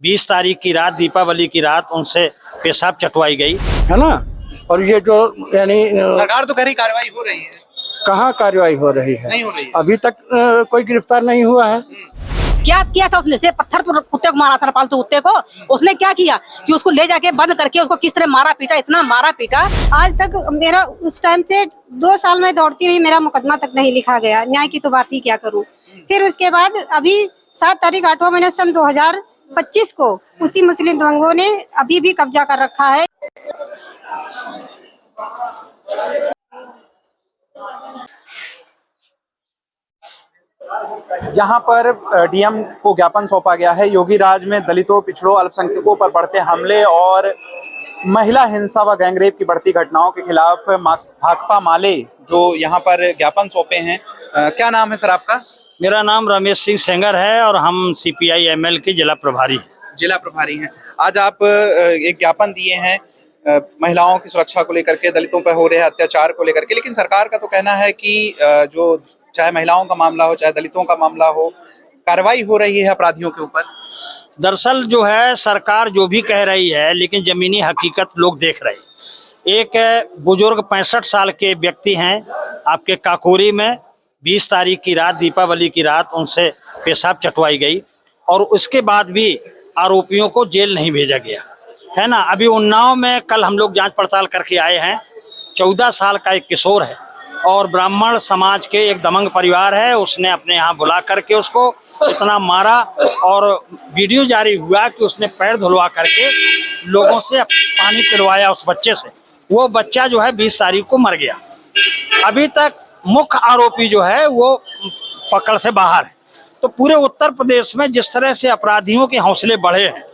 20 तारीख की रात, दीपावली की रात उनसे पेशाब चटवाई गई, है ना। और ये जो यानी सरकार तो कह रही कार्रवाई हो रही है, कहाँ कार्रवाई हो रही है? नहीं हो रही है। अभी तक कोई गिरफ्तार नहीं हुआ है। क्या किया था उसने? से पत्थर तो कुत्ते को मारा था, पालतू कुत्ते को। उसने क्या किया कि उसको ले जाके बंद करके उसको किस तरह मारा पीटा, इतना मारा पीटा। आज तक मेरा उस टाइम से 2 साल में दौड़ती रही, मेरा मुकदमा तक नहीं लिखा गया। न्याय की तो बात ही क्या करूं। फिर उसके बाद अभी 7 तारीख 8वां महीना सन 2025 को उसी मुस्लिम दबंगों ने अभी भी कब्जा कर रखा है। यहाँ पर डीएम को ज्ञापन सौंपा गया है। योगी राज में दलितों, पिछड़ों, अल्पसंख्यकों पर बढ़ते हमले और महिला हिंसा व गैंगरेप की बढ़ती घटनाओं के खिलाफ भाकपा माले जो यहाँ पर ज्ञापन सौंपे हैं। क्या नाम है सर आपका? मेरा नाम रमेश सिंह सेंगर है और हम सीपीआई एमएल के जिला प्रभारी हैं। जिला प्रभारी हैं। आज आप एक ज्ञापन दिए हैं महिलाओं की सुरक्षा को लेकर के, दलितों पर हो रहे अत्याचार को लेकर के, लेकिन सरकार का तो कहना है कि जो चाहे महिलाओं का मामला हो, चाहे दलितों का मामला हो, कार्रवाई हो रही है अपराधियों के ऊपर। दरअसल जो है सरकार जो भी कह रही है, लेकिन जमीनी हकीकत लोग देख रहे हैं। एक बुजुर्ग 65 साल के व्यक्ति हैं आपके काकोरी में, 20 तारीख की रात, दीपावली की रात उनसे पेशाब चटवाई गई और उसके बाद भी आरोपियों को जेल नहीं भेजा गया, है ना। अभी उन्नाव में कल हम लोग जांच पड़ताल करके आए हैं। 14 साल का एक किशोर है और ब्राह्मण समाज के एक दबंग परिवार है, उसने अपने यहाँ बुला करके उसको इतना मारा और वीडियो जारी हुआ कि उसने पैर धुलवा करके लोगों से पानी पिलवाया उस बच्चे से। वो बच्चा जो है 20 तारीख को मर गया। अभी तक मुख्य आरोपी जो है वो पकड़ से बाहर है। तो पूरे उत्तर प्रदेश में जिस तरह से अपराधियों के हौसले बढ़े हैं,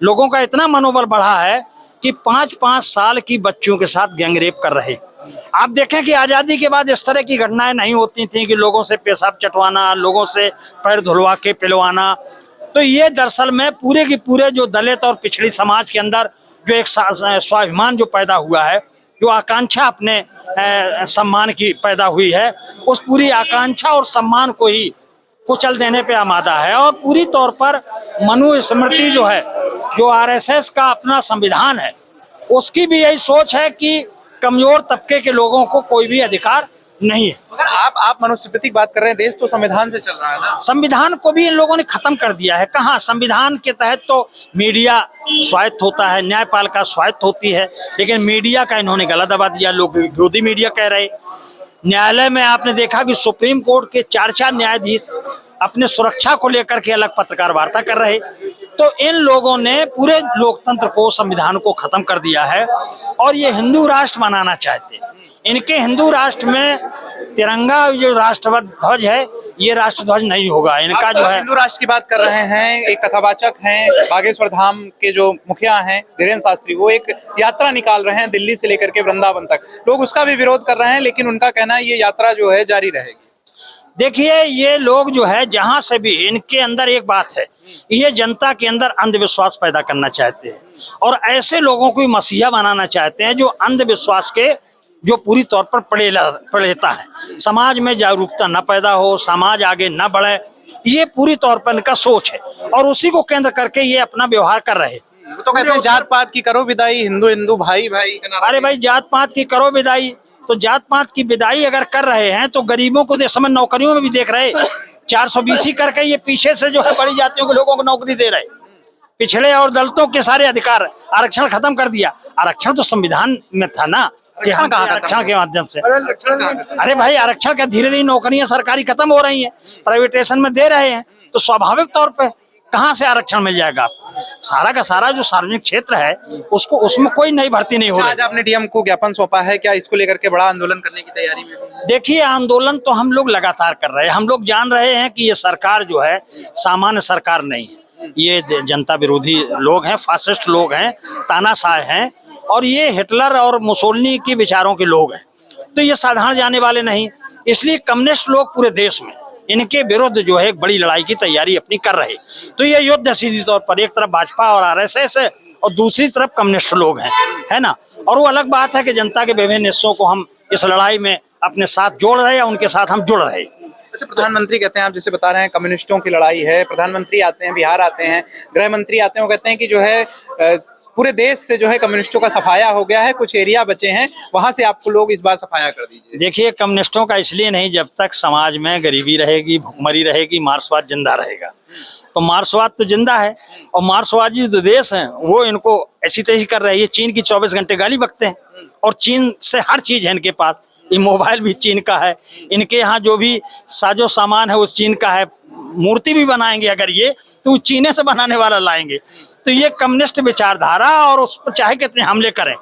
लोगों का इतना मनोबल बढ़ा है कि 5-5 साल की बच्चियों के साथ गैंगरेप कर रहे। आप देखें कि आज़ादी के बाद इस तरह की घटनाएं नहीं होती थी कि लोगों से पेशाब चटवाना, लोगों से पैर धुलवा के पिलवाना। तो ये दरअसल में पूरे की पूरे जो दलित और पिछड़ी समाज के अंदर जो एक स्वाभिमान जो पैदा हुआ है, जो आकांक्षा अपने सम्मान की पैदा हुई है, उस पूरी आकांक्षा और सम्मान को ही कुचल देने पे आमादा है। और पूरी तौर पर मनुस्मृति जो है, जो आरएसएस का अपना संविधान है, उसकी भी यही सोच है कि कमजोर तबके के लोगों को कोई भी अधिकार नहीं है। मगर आप मनुस्मृति की बात कर रहे हैं, देश तो संविधान से चल रहा है ना। संविधान को भी इन लोगों ने खत्म कर दिया है। कहाँ, संविधान के तहत तो मीडिया स्वायत्त होता है, न्यायपालिका स्वायत्त होती है, लेकिन मीडिया का इन्होंने गला दबा दिया। लोग विरोधी मीडिया कह रहे। न्यायालय में आपने देखा कि सुप्रीम कोर्ट के 4 न्यायाधीश अपने सुरक्षा को लेकर के अलग पत्रकार वार्ता कर रहे। तो इन लोगों ने पूरे लोकतंत्र को, संविधान को खत्म कर दिया है और ये हिंदू राष्ट्र बनाना चाहते हैं। इनके हिंदू राष्ट्र में तिरंगा जो राष्ट्रध्वज ध्वज है, ये राष्ट्रध्वज नहीं होगा इनका। जो है हिंदू राष्ट्र की बात कर रहे हैं। एक कथावाचक हैं बागेश्वर धाम के जो मुखिया हैं धीरेन्द्र शास्त्री, वो एक यात्रा निकाल रहे हैं दिल्ली से लेकर के वृंदावन तक। लोग उसका भी विरोध कर रहे हैं, लेकिन उनका कहना है ये यात्रा जो है जारी रहेगी। देखिए, ये लोग जो है जहां से भी, इनके अंदर एक बात है, ये जनता के अंदर अंधविश्वास पैदा करना चाहते हैं और ऐसे लोगों को मसीहा बनाना चाहते हैं जो अंधविश्वास के जो पूरी तौर पर पड़ेता है। समाज में जागरूकता न पैदा हो, समाज आगे न बढ़े, ये पूरी तौर पर इनका सोच है और उसी को केंद्र करके ये अपना व्यवहार कर रहे। तो कहते हैं जात पात की करो विदाई, हिंदू हिंदू भाई भाई। अरे भाई, जात पात की करो विदाई, तो जात पात की विदाई अगर कर रहे हैं तो गरीबों को इस समय नौकरियों में भी देख रहे। 420 करके ये पीछे से जो है बड़ी जातियों के लोगों को नौकरी दे रहे। पिछड़े और दलितों के सारे अधिकार, आरक्षण खत्म कर दिया। आरक्षण तो संविधान में था ना, आरक्षण के माध्यम से। अरे भाई, आरक्षण का धीरे धीरे नौकरियां सरकारी खत्म हो रही हैं, प्राइवेटेशन में दे रहे हैं, तो स्वाभाविक तौर पे कहाँ से आरक्षण मिल जाएगा आपको? सारा का सारा जो सार्वजनिक क्षेत्र है उसको, उसमें कोई नई भर्ती नहीं हो रही। आज आपने डीएम को ज्ञापन सौंपा है, क्या इसको लेकर के बड़ा आंदोलन करने की तैयारी में? देखिए, आंदोलन तो हम लोग लगातार कर रहे हैं। हम लोग जान रहे हैं कि ये सरकार जो है सामान्य सरकार नहीं है, ये जनता विरोधी लोग हैं, फासिस्ट लोग हैं, तानाशाह हैं और ये हिटलर और मुसोलिनी के विचारों के लोग हैं। तो ये साधारण जाने वाले नहीं, इसलिए कम्युनिस्ट लोग पूरे देश में इनके विरुद्ध जो है एक बड़ी लड़ाई की तैयारी अपनी कर रहे। तो ये युद्ध सीधी तौर पर एक तरफ भाजपा और आरएसएस है और दूसरी तरफ कम्युनिस्ट लोग हैं, है ना। और वो अलग बात है कि जनता के विभिन्न हिस्सों को हम इस लड़ाई में अपने साथ जोड़ रहे हैं, उनके साथ हम जुड़ रहे हैं। अच्छा, प्रधानमंत्री कहते हैं, आप जैसे बता रहे हैं कम्युनिस्टों की लड़ाई है, प्रधानमंत्री आते हैं, बिहार आते हैं, गृह मंत्री आते हैं, वो कहते हैं कि जो है पूरे देश से जो है कम्युनिस्टों का सफाया हो गया है, कुछ एरिया बचे हैं, वहां से आपको लोग इस बार सफाया कर दीजिए। देखिए, कम्युनिस्टों का इसलिए नहीं, जब तक समाज में गरीबी रहेगी, भुखमरी रहेगी, मार्क्सवाद जिंदा रहेगा। तो मार्क्सवाद तो जिंदा है, और मार्क्सवादी जो देश हैं वो इनको ऐसी तैसी कर रही है। चीन की 24 घंटे गाली बकते हैं, और चीन से हर चीज है इनके पास। ये मोबाइल भी चीन का है, इनके यहाँ जो भी साजो सामान है वो चीन का है। मूर्ति भी बनाएंगे अगर ये, तो वो चीने से बनाने वाला लाएंगे। तो ये कम्युनिस्ट विचारधारा, और उस पर चाहे कितने हमले करें,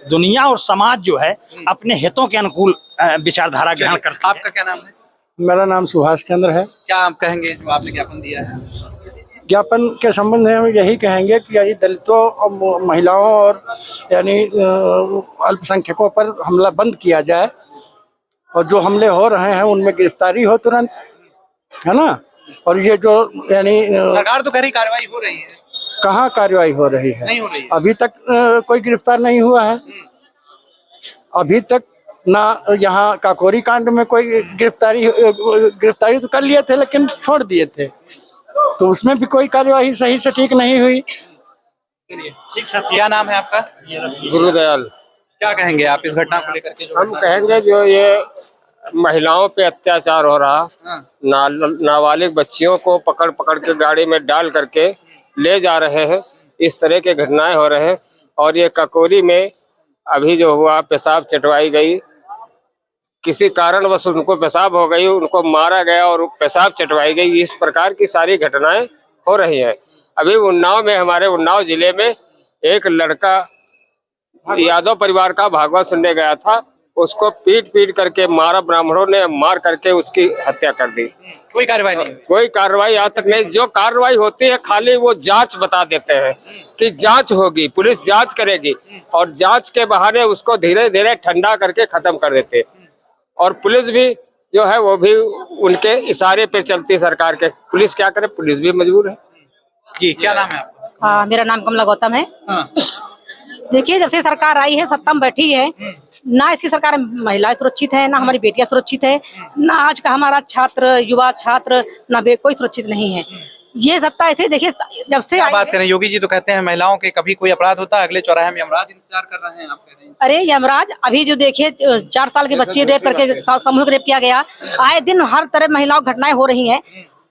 दुनिया और समाज जो है अपने हितों के अनुकूल विचारधारा ग्रहण करता है। आपका क्या नाम है? मेरा नाम सुभाष चंद्र है। क्या आप कहेंगे जो आपने ज्ञापन दिया है? ज्ञापन के संबंध में हम यही कहेंगे कि यानी दलितों और महिलाओं और यानी अल्पसंख्यकों पर हमला बंद किया जाए, और जो हमले हो रहे हैं उनमें गिरफ्तारी हो तुरंत, है ना। और ये जो यानी सरकार तो कह रही कार्रवाई हो रही है, कहाँ कार्रवाई हो रही है? नहीं हो रही है। अभी तक कोई गिरफ्तार नहीं हुआ है। अभी तक ना यहाँ काकोरी कांड में कोई गिरफ्तारी तो कर लिए थे, लेकिन छोड़ दिए थे, तो उसमें भी कोई कार्यवाही सही से ठीक नहीं हुई। क्या नाम है आपका? गुरुदयाल। क्या कहेंगे आप इस घटना को लेकर के? जो हम कहेंगे जो ये महिलाओं पे अत्याचार हो रहा, नाबालिग बच्चियों को पकड़ पकड़ के गाड़ी में डाल करके ले जा रहे हैं, इस तरह के घटनाएं हो रहे हैं। और ये काकोरी में अभी जो हुआ, पेशाब चटवाई गई, किसी कारणवश उनको पेशाब हो गई, उनको मारा गया और पेशाब चटवाई गई, इस प्रकार की सारी घटनाएं हो रही हैं। अभी उन्नाव में, हमारे उन्नाव जिले में एक लड़का यादव परिवार का भागवत सुनने गया था, उसको पीट पीट करके मारा, ब्राह्मणों ने मार करके उसकी हत्या कर दी। कोई कार्रवाई नहीं? कोई कार्रवाई आज तक नहीं। जो कार्रवाई होती है खाली वो जांच बता देते हैं कि जांच होगी, पुलिस जांच करेगी, और जांच के बहाने उसको धीरे धीरे ठंडा करके खत्म कर देते हैं। और पुलिस भी जो है वो भी उनके इशारे पे चलती है सरकार के। पुलिस क्या करे, पुलिस भी मजबूर है। जी, क्या नाम है आपका? हाँ, मेरा नाम कमला गौतम है। हाँ। देखिए, जब से सरकार आई है, सत्ता में बैठी है, ना इसकी सरकार में महिलाएं सुरक्षित है, ना हमारी बेटियां सुरक्षित है, ना आज का हमारा छात्र, युवा छात्र, ना कोई सुरक्षित नहीं है। ये सत्ता ऐसे देखिए, जब से क्या बात करें, योगी जी तो कहते हैं महिलाओं के कभी कोई अपराध होता है, अगले चौराहे में यमराज इंतजार कर रहे हैं, आप कह रहे हैं। अरे यमराज, अभी जो देखिए 4 साल की बच्ची रेप करके सामूहिक रेप किया गया, आए दिन हर तरह महिलाओं घटनाएं हो रही हैं।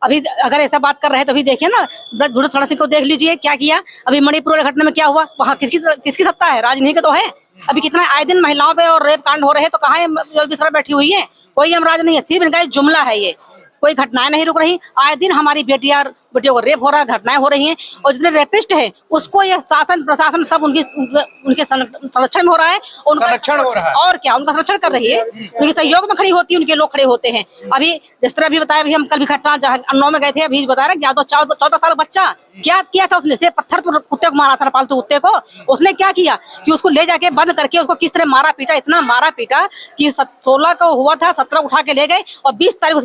अभी अगर ऐसा बात कर रहे हैं तो अभी देखिए ना, ब्रजभूषण शरण सिंह को देख लीजिए क्या किया। अभी मणिपुर वाली घटना में क्या हुआ, वहाँ किसकी सत्ता है? राजनीति का तो है। अभी कितना आए दिन महिलाओं पे और रेप कांड हो रहे हैं, तो कहाँ योगी सरकार बैठी हुई है? कोई यमराज नहीं है, सिर्फ इनका एक जुमला है। ये कोई घटनाएं नहीं रुक रही, आए दिन हमारी बेटियों को रेप हो रहा है, घटनाएं हो रही हैं, और जितने रेपिस्ट है उसको ये शासन प्रशासन सब उनके संरक्षण में हो रहा है, संरक्षण हो रहा है, और क्या उनका संरक्षण कर रही है, उनके सहयोग में खड़ी होती है, उनके लोग खड़े होते हैं। अभी जिस तरह अभी बताया, अभी हम कल भी घटना अन्नौ में गए थे, अभी बता रहे यादव 14 साल बच्चा क्या किया था उसने, से पत्थर कुत्ते को मारा था, पालतू कुत्ते को। उसने क्या किया कि उसको ले जाके बंद करके उसको किस तरह मारा पीटा, इतना मारा पीटा कि 16 को हुआ था, 17 उठा के ले गए, और 20 तारीख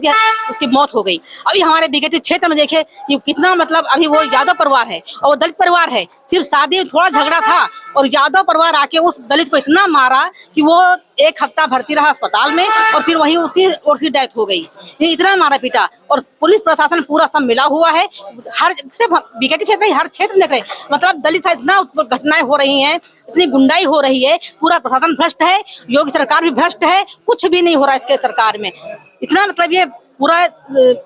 उसकी मौत हो गई। अभी हमारे बिगेटी क्षेत्र में देखे कि कितना, मतलब अभी वो यादव परिवार है और वो दलित परिवार है, सिर्फ शादी थोड़ा झगड़ा था, और यादव परिवार आके उस दलित को इतना मारा कि वो 1 हफ्ता भर्ती रहा अस्पताल में, और फिर वहीं उसकी डेथ हो गई। ये इतना मारा पीटा, और पुलिस प्रशासन पूरा सब मिला हुआ है, हर सिर्फ बिगेटी क्षेत्र में, हर क्षेत्र में देख रहे, मतलब दलित से इतना घटनाएं हो रही हैं, इतनी गुंडाई हो रही है, पूरा प्रशासन भ्रष्ट है, योगी सरकार भी भ्रष्ट है, कुछ भी नहीं हो रहा इसके सरकार में। इतना मतलब ये पूरा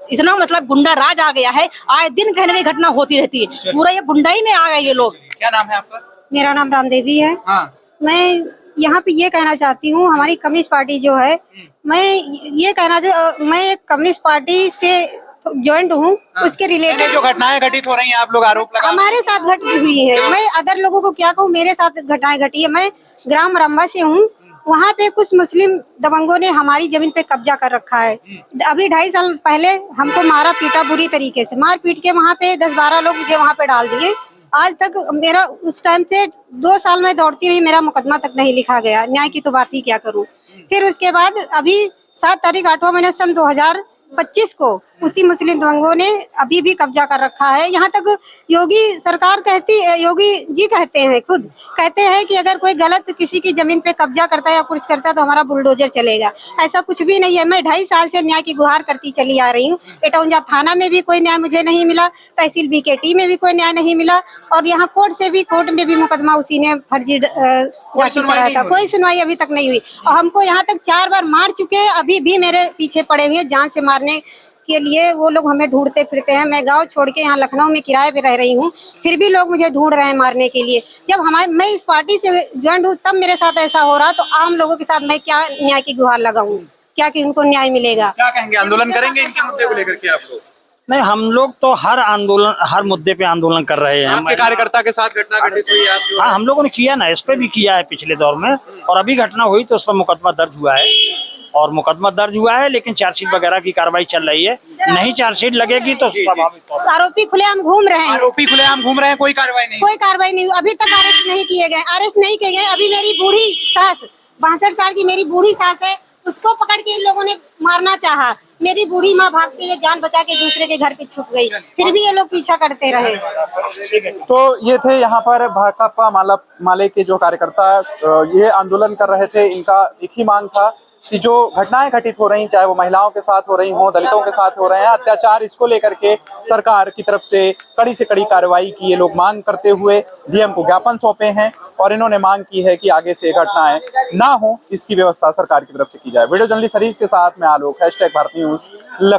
इतना मतलब गुंडा राज आ गया है, आए दिन कहीं ना कहीं घटना होती रहती है, पूरा ये गुंडाई में आ गए ये लोग। क्या नाम है आपका? मेरा नाम रामदेवी है। हाँ। मैं यहाँ पे ये कहना चाहती हूँ, हमारी कम्युनिस्ट पार्टी जो है, मैं एक कम्युनिस्ट पार्टी से ज्वाइंट हूँ, उसके रिलेटेड जो घटनाएं घटित हो रही हैं, आप लोग आरोप लगा हमारे साथ घटित हुई है। मैं अदर लोगों को क्या कहूँ, मेरे साथ घटनाएं घटी है। मैं ग्राम रंबा से हूँ, वहाँ पे कुछ मुस्लिम दबंगों ने हमारी जमीन पे कब्जा कर रखा है। अभी 2.5 साल पहले हमको मारा पीटा बुरी तरीके से, मार पीट के वहाँ पे 10-12 लोग मुझे वहाँ पे डाल दिए। आज तक मेरा उस टाइम से 2 साल में दौड़ती रही, मेरा मुकदमा तक नहीं लिखा गया। न्याय की तो बात ही क्या करूं। फिर उसके बाद अभी 7 तारीख 8वां महीना सन 2025 को उसी मुस्लिम दबंगों ने अभी भी कब्जा कर रखा है। यहाँ तक योगी सरकार योगी जी कहते हैं, खुद कहते हैं कि अगर कोई गलत किसी की जमीन पे कब्जा करता है या कुछ करता है तो हमारा बुलडोजर चलेगा। ऐसा कुछ भी नहीं है। मैं 2.5 साल से न्याय की गुहार करती चली आ रही हूँ। एटौंजा थाना में भी कोई न्याय मुझे नहीं मिला, तहसील बीकेटी में भी कोई न्याय नहीं मिला, और यहाँ कोर्ट में भी मुकदमा उसी ने फर्जी दाखिल कराया था। कोई सुनवाई अभी तक नहीं हुई, और हमको यहाँ तक 4 बार मार चुके हैं, अभी भी मेरे पीछे पड़े हुए जान से मारने के लिए। वो लोग हमें ढूंढते फिरते हैं। मैं गांव छोड़ के यहाँ लखनऊ में किराए पे रह रही हूँ, फिर भी लोग मुझे ढूंढ रहे हैं मारने के लिए। जब मैं इस पार्टी से ज्वाइन हूँ तब मेरे साथ ऐसा हो रहा, तो आम लोगों के साथ मैं क्या न्याय की गुहार लगाऊं, क्या कि उनको न्याय मिलेगा? क्या कहेंगे, आंदोलन करेंगे इनके मुद्दे को लेकर के आप लोग? नहीं, हम लोग तो हर मुद्दे पे आंदोलन कर रहे हैं। आपके कार्यकर्ता के साथ घटना घटित हुई, आप जो हाँ, हम लोगों ने किया ना, इस पे भी किया है पिछले दौर में, और अभी घटना हुई तो उस पर मुकदमा दर्ज हुआ है, और मुकदमा दर्ज हुआ है, लेकिन चार्जशीट वगैरह की कार्रवाई चल रही है। नहीं चार्जशीट लगेगी तो स्वाभाविक तौर पर आरोपी खुलेआम घूम रहे हैं। आरोपी खुलेआम घूम रहे हैं, कोई कार्रवाई नहीं? कोई कार्रवाई नहीं हुई, अभी तक अरेस्ट नहीं किए गए। अभी मेरी बूढ़ी सास, 62 साल की मेरी बूढ़ी सास है, उसको पकड़ के इन लोगों ने मारना चाहा। मेरी बूढ़ी माँ भागते हुए जान बचा के दूसरे के घर पे छुप गई, फिर भी ये लोग पीछा करते रहे। तो ये थे यहाँ पर भाकपा माले के जो कार्यकर्ता ये आंदोलन कर रहे थे। इनका एक ही मांग था कि जो घटनाएं घटित हो रही, चाहे वो महिलाओं के साथ हो रही हों, दलितों के साथ हो रहे हैं, अत्याचार, इसको लेकर के सरकार की तरफ से कड़ी कार्रवाई की ये लोग मांग करते हुए डीएम को ज्ञापन सौंपे हैं, और इन्होंने मांग की है कि आगे से घटनाएं ना हो, इसकी व्यवस्था सरकार की तरफ से की जाए। वीडियो जर्नलिस्ट हरीश के साथ मैं आलोक, #भारत न्यूज।